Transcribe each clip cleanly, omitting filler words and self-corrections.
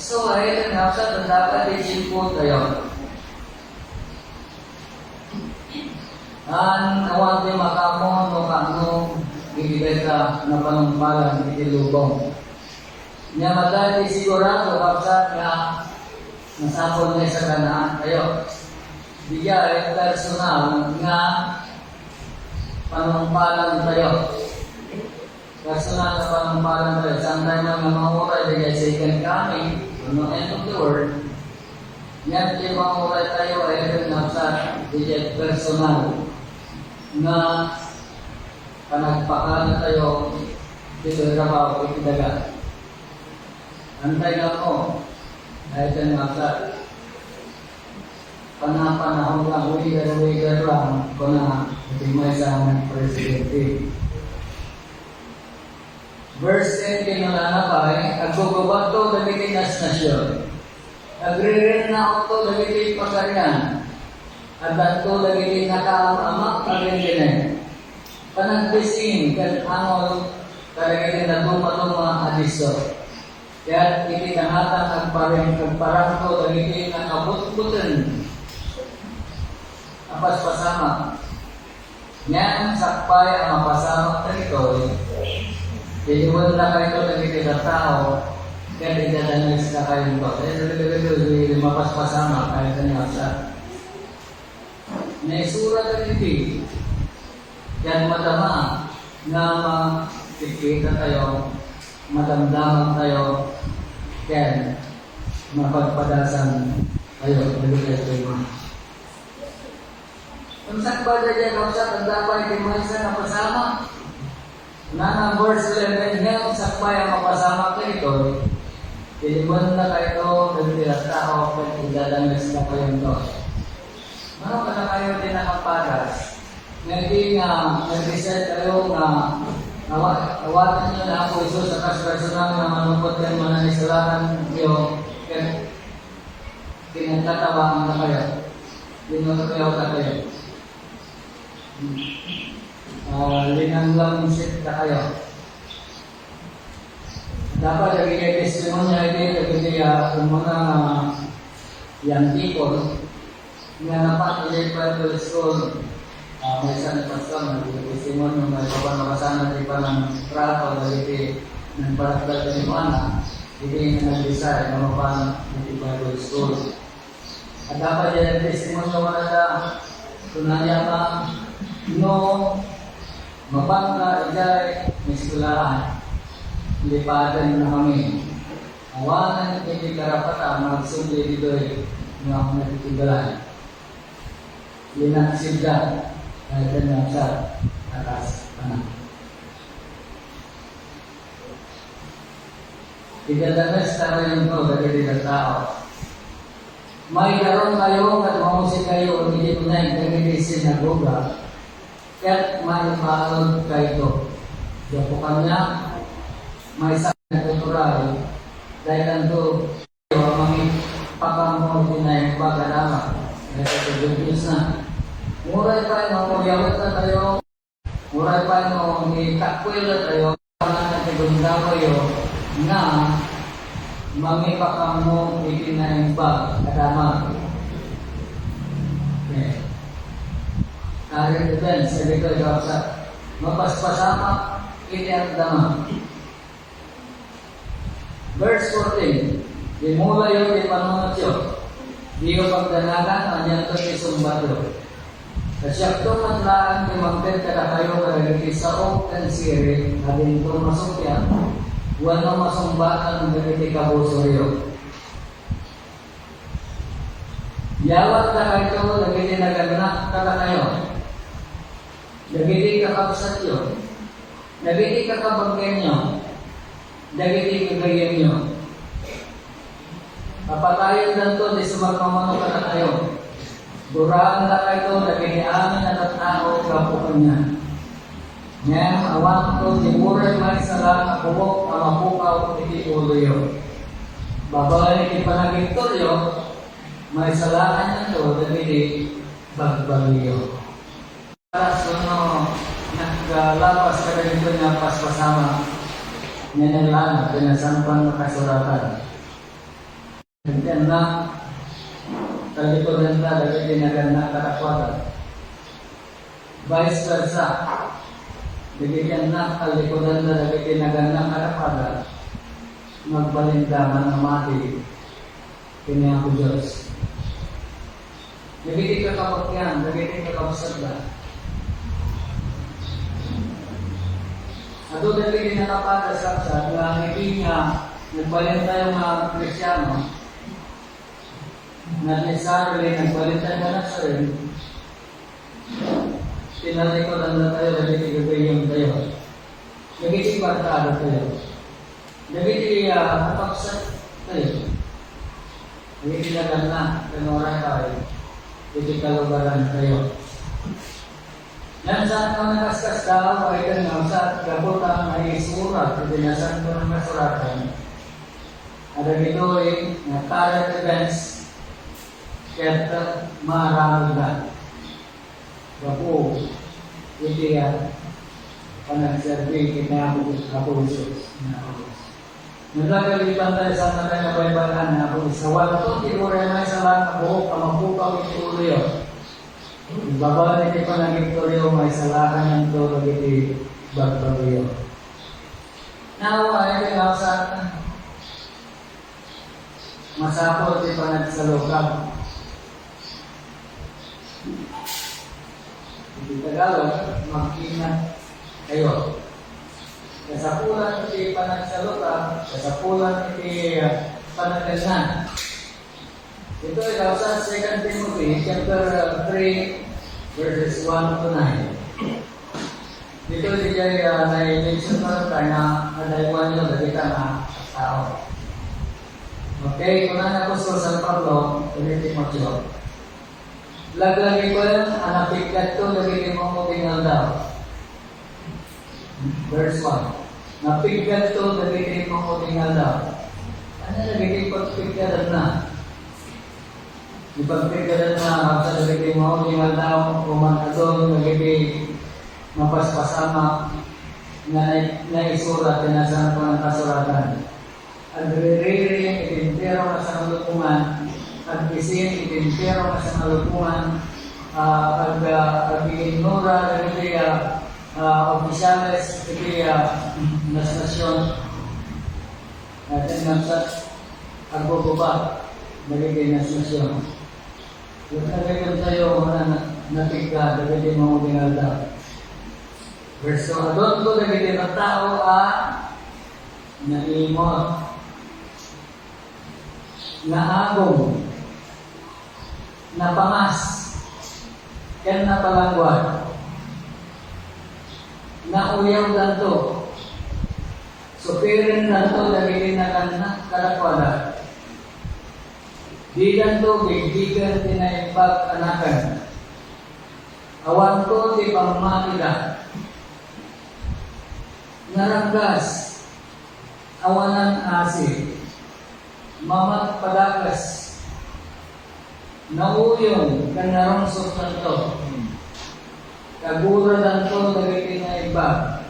So, ay nasa dapat isimpo tayo. Ang awag di makamo no kano gigibay ka na panumpalan itilubong. Nya madali sigurado kapsa nga nasapon niya sa kanaan tayo. Bigay personal nga panumpalan tayo. Personal na panumpalan tayo. Saan tayo mga oras bigay second coming, ano end of the world. Yan yung mga oras tayo ay nasa bigay personal na panagpakan tayo dito yung trabaho o itidaga. Antay na ko ay ito nasa panahon lang, wigar lang ko na itimay sa aming presidente. Verse 10 kinanapay, agbububato dagiti nasyon. Agririn na ako dagiti pagkaryan. At dato dagiti nakaamak agririn. Panagpising kat angol dagiti natuma-tuma adiso. Kaya iti kangatang agparang ko dagiti nakabut-butan. Apas pasama. Yan sakpay ang mapasama teritoryo. Jadi wala kayo dagiti sa tao, kaya idadanas ka kayo ito. Kaya mapas pasama kayo kanyo sa naisura dagiti. Yan madama na makikita tayo, madamdaman tayo, kaya mapagpadasan tayo. Kung saan ba dyan ako sa tanda pa yung sa napasama? Na ng verse 11 nga, sakpay ang mapasama ko ito. Piliman na kayo, nagtilas tao, kung idadanas na kayo ito. Ano ka na kayo din nakapadas? Hindi nga, nag-reset kayo nga, awatan nyo na ako iso sa kaspersonan na manupot yan mananisalaan nyo. Kinagtatawaan na kayo. Dinutuyaw ka kayo. Linanglang sit na kayo. Dapat nagiging testimonya ito kung mga young people nga napat ulit Bible School. May isang pastor na nagiging testimonya may papanakasan na pa ng trato dahil ng paratag ni Mana hindi na nag-design na mapan ng Bible School. At dapat yung testimonya wala na tunanya pa no mabangka, igay, miskulahan, lipadan na kami. Awanan hindi karapatan, magsundi dito ng mga nagtitigalan. Linaksilda, kahit na sa atas anak. Idadanas tayo yung ito, dagiti ng tao. May karoon kayo, at mamusik kayo, hindi mo na yung dagiti sinagoga, kaya't maipanod kayo. Dapukan niya, may sakit na kultural, dahil nanto, mga pakamod na yung pagkadama. Dahil ito Diyos na. Muray pa yung magyawat na tayo, muray pa yung itakwil na tayo, pangan na tigunda kayo, na mga pakamod na yung pagkadama. Okay. Kahit din sa dito yung sa mapaspasama, ini ang dama. Verse 14, dimula yung di panunod yun, di yung pagdanagan, anyan to isumbato. Kasyakto matlaan, di magpenta na kayo karagiti sa ok and siri, adin to masukyan, wano masumbatan ng gagiti kabusuryo. Yawat na kayo, nagiti naganak ka kayo. Dagiti kakabsat yun. Dagiti kakabagyan nyo. Dagiti kagayan nyo. Papatayon lang to, di sumagmamano ka na kayo. Duraan na kayo, dagiti amin na tatao, kapukan niya. Ngayon, awan ko, di muray man sa lang, kubok, amapukaw, iti ulo yun. Babalik iti panagigtoryo, may salaan niya to, dagiti bagbaliyo. So, naglapas ka rin ito niya paspasama niya ng lana, pinasampan na kasuratan. Nandiyan na kalikuran ta dagiti nagana karakwata. Vice versa. Dagiti na kalikuran ta dagiti nagana karakwata. Magbalindaman na mati kini ako Diyos. Dagiti kakapakyan, dagiti kakapasagda. Ato dagiti nakapagasaksa na hindi niya nagbalin tayo mga Kristyano na necessarily nagbalin tayo na rin pinalikodan na tayo dagiti gagayong tayo dagiti barkada tayo dagiti kapagsak tayo dagiti lagan na kanora tayo dagiti kalugaran tayo. Yan saan ka nakaskas daw ay kanang sa kabutan ay surat at dinasan ko ng masuratan. Ada dito ay current events kaya't marami na. Gapo, hindi panagserbi ako Isus. Nagkakalipan tayo sa natin na baybalan na ako Isus. Wala ito, tinuray may salang ako, kamabukaw ituloy. Babalik ito ng Victorio, may salakan ng ito lagi Bagbario. Now, ay ito sa masapot ito nagsalukab. Hindi Tagalog, mag-ingat kayo. Kasapulan ito panagsalukab, kasapulan ito panagkasan. Ito ay sa 2 Timothy chapter 3 verses 1 to 9. Dito siya na-mention pa rin na nadaiwan nyo lagi ka na tao. Okay, kung na Apostol San Pablo, ulit Timoteo. Laglagi ko yan, napikat ko, lagi mo tingal daw. Verse 1. Napikat ko, lagi mo tingal daw. Ano lagi ko pikat na? Ipagpigatan na sa dagiti mo, tingal daw, umanatong, nagiti mapaspasama na isurat, tinasan ko ng kasuratan. Ang ririring, itintero na sa malupungan, ang isin, itintero na sa malupungan, ang ignora, dagiti opisyales, dagiti nastasyon, at sa agbubaba, dagiti nastasyon. Yung nagagawin tayo natigka, dagiti mga binalda. Verse 2, doon ko dagiti ng tao naimot, naagong, napangas, kan napalangwan, nauyaw danto, supirin danto dagiti nakalakwala. Di danto bigbigan tinaimbag anakan. Awan ko di pangmakida. Naranggas, awanan asi, mamat padakas, nauyong kanarong sustanto, kagura danto dagiti tinaimbag,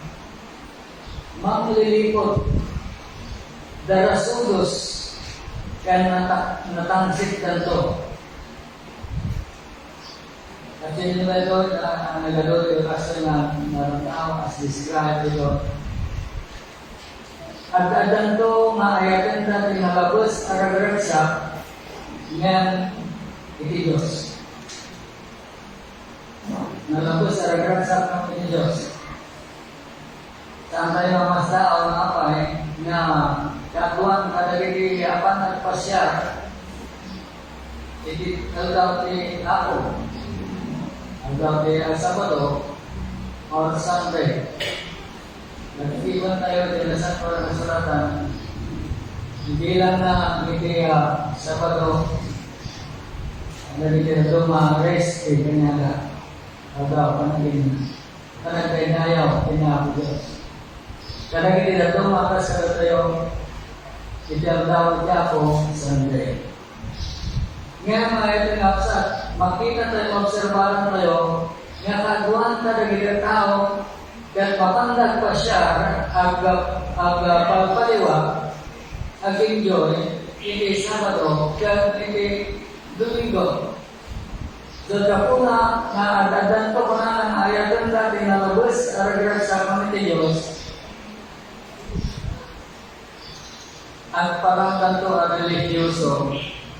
maglilipot, darasudos, kan natansit danto. Kasi nila ito, ang nagalod yung kasi na narantao as described ito. At danto nga ayatin natin nalabos aragragsa ngayon iti Diyos. Nalabos aragragsa ng iti Diyos. Saan tayo mas tao na apay na kakuan kadagiti apan nagpasya iti aldaw ti ako aldaw ti Sabado or Sunday nagtiwan tayo din sa kasuratan hindi lang na iti Sabado nagiti na rest iti kanya aldaw panagin panagkainayaw tinako Diyos kada iti na makasara tayo iti aldaw ti ako Sunday. Ngayon mga ito nga sa makita tayo, obserbaran tayo, nga kaguan ta dagiti tao, kat mapandag pa siya, pagpaliwa, ag-enjoy, hindi Sabado, kaya hindi Domingo. So, kapuna na dadanto ko na ng ayatan dati na labas aragrag sa Panginoon Diyos, at parang tanto ang religyoso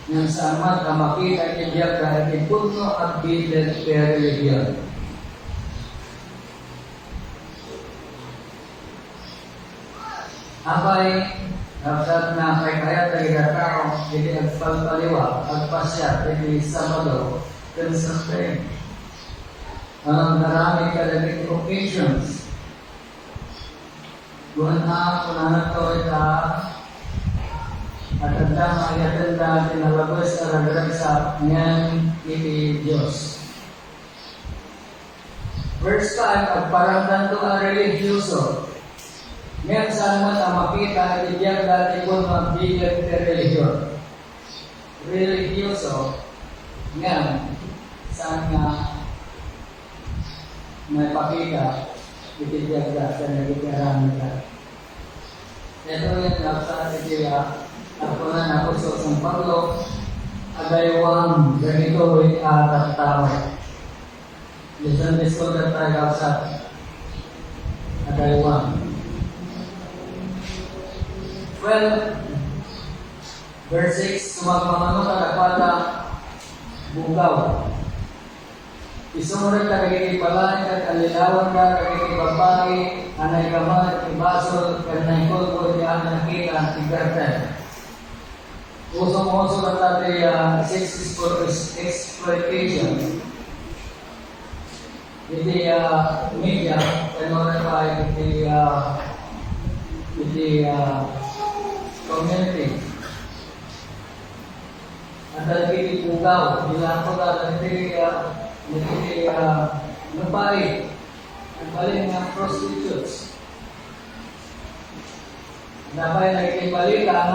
ng sama na makita niya kahit ipuno at bilang kaya religiyon. Apay, dapat na kaya tayo tao, hindi nagpalpaliwa, agpasya, hindi Sabado, consistent. Marami kalagit occasions. Kung na ito at ang tama ay atanda tinalabas na ragdag sa ngayon iti Diyos. Verse 5, at parang tanto ang religyoso. Ngayon saan mo na makita at ibiyag dati po magbigat na religiyon. Religyoso, ngayon saan nga may pakita ibiyag dati na nagkikarami ka. Ito yung nasa itiya. Ako na napuso sa Panglo, agayawang ganito ay atat tao. Listen this ko na tayo sa agayawang. 12, verse 6, sumagmamano ka dapada bugaw. Isumunod ka kagigipalain ka, kalilawan ka, kagigipabagi, anay kamay, ibasol, kanay kolpo, di ang nakita, igartan. Uso-uso na tayo sex exploitation. Hindi media, ano pa hindi community. At hindi pugaw, bilang ko hindi nabay, nabalik ng prostitutes. Nabay nagkibalik na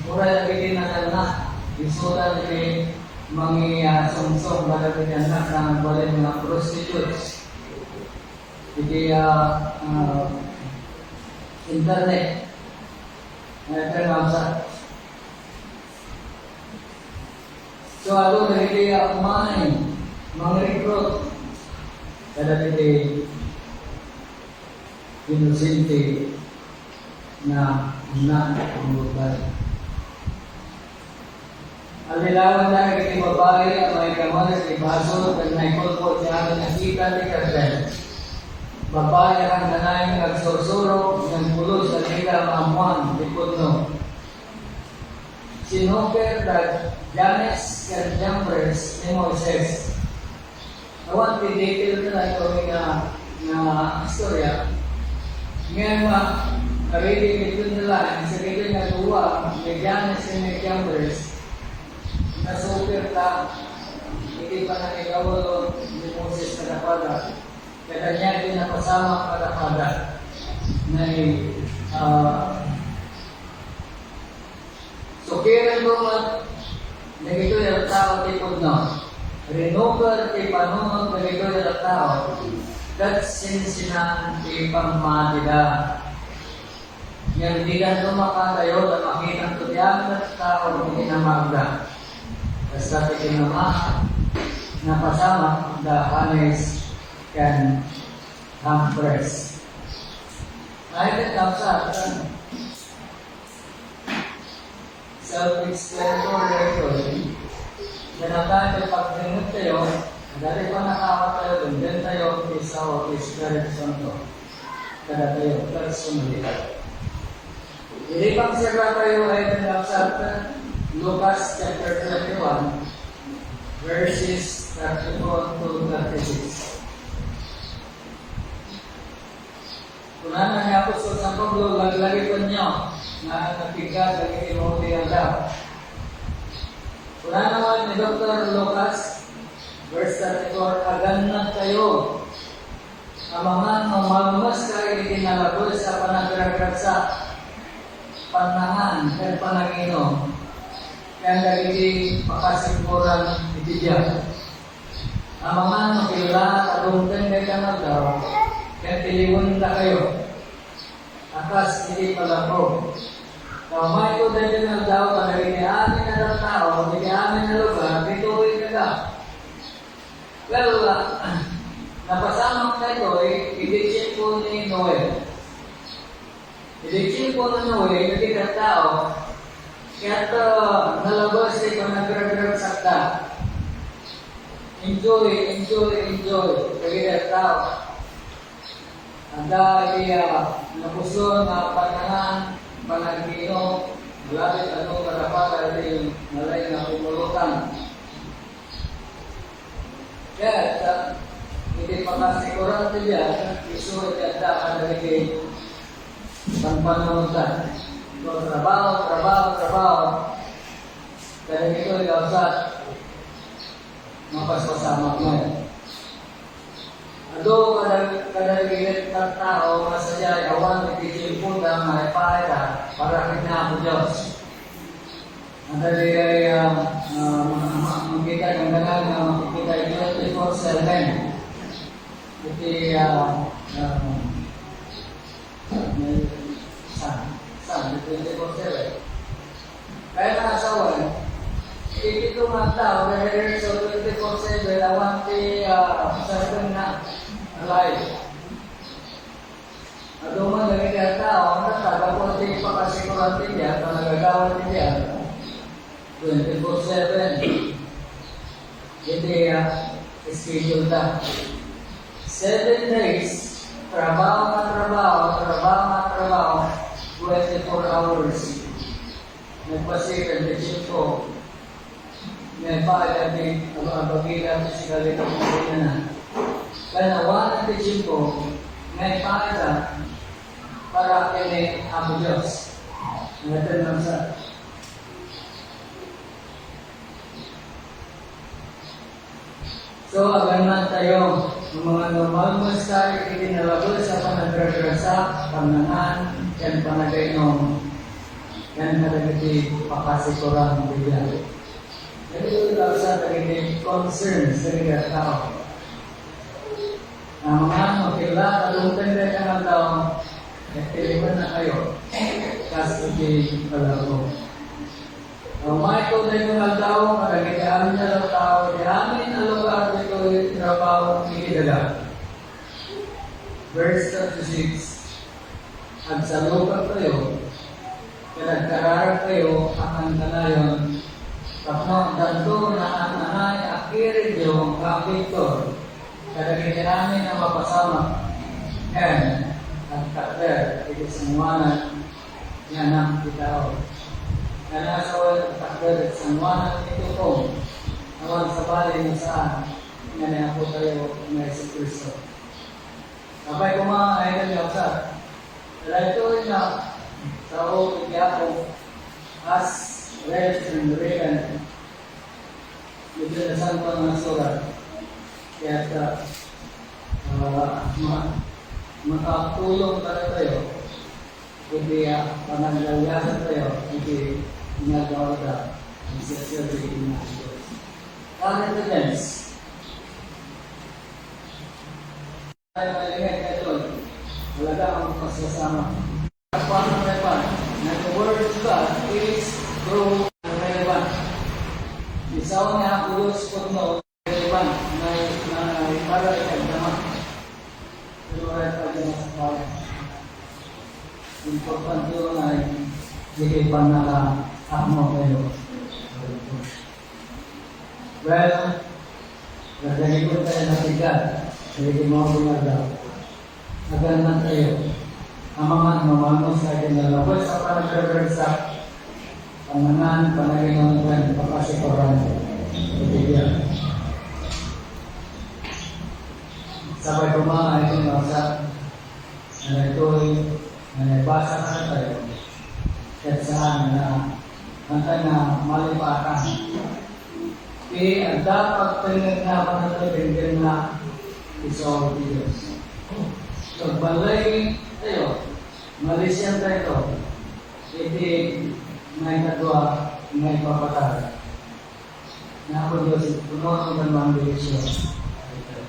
mura nagiging na isutan ni mga sumsong bagay anak ng balik mga prostitutes. Hindi internet. So, ano nagiging kumain, mga recruit, kada hindi inosente na ang buhay. Alilawan na naging babae ang may kamalas ni Baso at naipulpo siya ang nakita ni Cartel. Babae ang nanayang nagsusuro ng pulo sa nila maamuan di Pudno. Sinuker at Janes Kerjambres ni Moises. Nawan pinigil na ito na istorya. Ngayon karili ito nila ang sarili na duwa ni Janes ni Kerjambres. Nasuker ka, hindi pa nakikawalo ni Moses kadapada. Kaya niya din napasama kadapada na sukiran ko at nagito yung tao tipod na renover kay panunod nagito yung tao that sinsinan kay pangmatida. Yang hindi ka tumakatayo at makitang tutiyang at tao hindi na magda. Basta tikin naman napasama the Hanes can compress. Ay, kapsa self-explanatory ito. Ganatan yung pag-ringot tayo, dali pa nakakot tayo dun, then tayo isa o Spirit Santo. Kada tayo, personally. Ilipang sila tayo ay kapsa Lucas chapter 21, verses 34 to 36. Kung ano niya po sa Pablo, lagi po niyo na napigat ang Timothy ang daw. Kung ano naman ni Dr. Lucas, verse 34, aganad kayo. Amaman, magmas kayo itinalabos sa panagragag sa panangan at panaginom. Kaya nagiging pakasiguran itidiyan. Ang mga nakila at umten kay kanal daw, kaya tiliwan na kayo. Akas hindi pala po. Kamay ko dahil ng tao, pag amin na ng tao, amin na lugar, bituin ka ka. Well, napasamang na ito, idiksin po ni Noel. Idiksin po ni Noel, hindi ka tao, kaya nalabas ito, nagragrag sakta. Enjoy. Kaya tao. Ada napuson na panangan, panagino, malapit karapat ay malay na kumulutan. Kaya hindi pa kasigurado niya, iso at ada kay pangpanunutan. Trabaho. Kaya ito ikawsat mapaspasama mo. Ado kadalilit ng tao masaya awan nagtitimpo na maipahita para kita po Diyos. Ang dali ay makikita ng dalang makikita yung 24/7. Iti saan 24/7. Kaya nakasawan ito mga tao, dahil sa 24/7, awan ti sarang na alive. Ado man nagiging tao, ang nataga po ti pakasikuran ti diyan, nagagawa ti diyan, 24/7. Hindi schedule ta. 7 days, trabaho, 24 hours. Nagpasikan, nagsimpo. May pagdating abagila si kalito na. Kaya wala ng tijimpo, may pagda para kini Apo Diyos. Ngayon lang sa So, agaman tayo ng mga normal mustari hindi nalabos sa panagragrasa, panangan, yan panagainom, yan kalagati pakasikuran bigyan. Jadi itu tidak usah terjadi concern sehingga tahu. Namun apabila belum tentukan tahu, pilihan ayo kasih di kalau. Ramai itu dengan tahu pada kita dalam tahu jamin alokar itu trabaho ini dalam. Verse 36. At sa lupa kayo, pinagkararap kayo akan kanayon. Tapos danto na ang nanay akirin yung kapito kada namin na mapasama and at takder ito sangwanan yan ang kitao kaya sa wala takder at sangwanan ito po awan sa bali na saan nga ako tayo na si Kristo kapay kumain na sa dahil ito na sa o ako as rest and regan ito na saan pa mga surat kaya makatulong tayo kundi panaglayasan tayo kundi ginagawa ka ang sasyabi ng Diyos. Current events tayo maligay ka doon talaga ang pasasama paano naman na the word of God is true and relevant. Isaw niya ulos po no relevant na para ikagdama. Pero ay pagdama sa kawin. Importante yun ay hindi pa naka-akmo kayo. Well, nagdalikod tayo na tigat. Hindi mo bumagaw. Agad tayo. Amaman, mamano sa akin na labot sa panagreversa panganan, panaginungan, papasikoran, ibigyan. Sabay kumain yung nasa na ito'y nanibasa ka na tayo at saan na hantay na malipakan. Ang dapat pinagnapan na tayo din na isawag Diyos. Pagbalay tayo, malisyan tayo, hindi may kadwa, may papatara. Na ako Diyos, puno ang dalawang direksyon.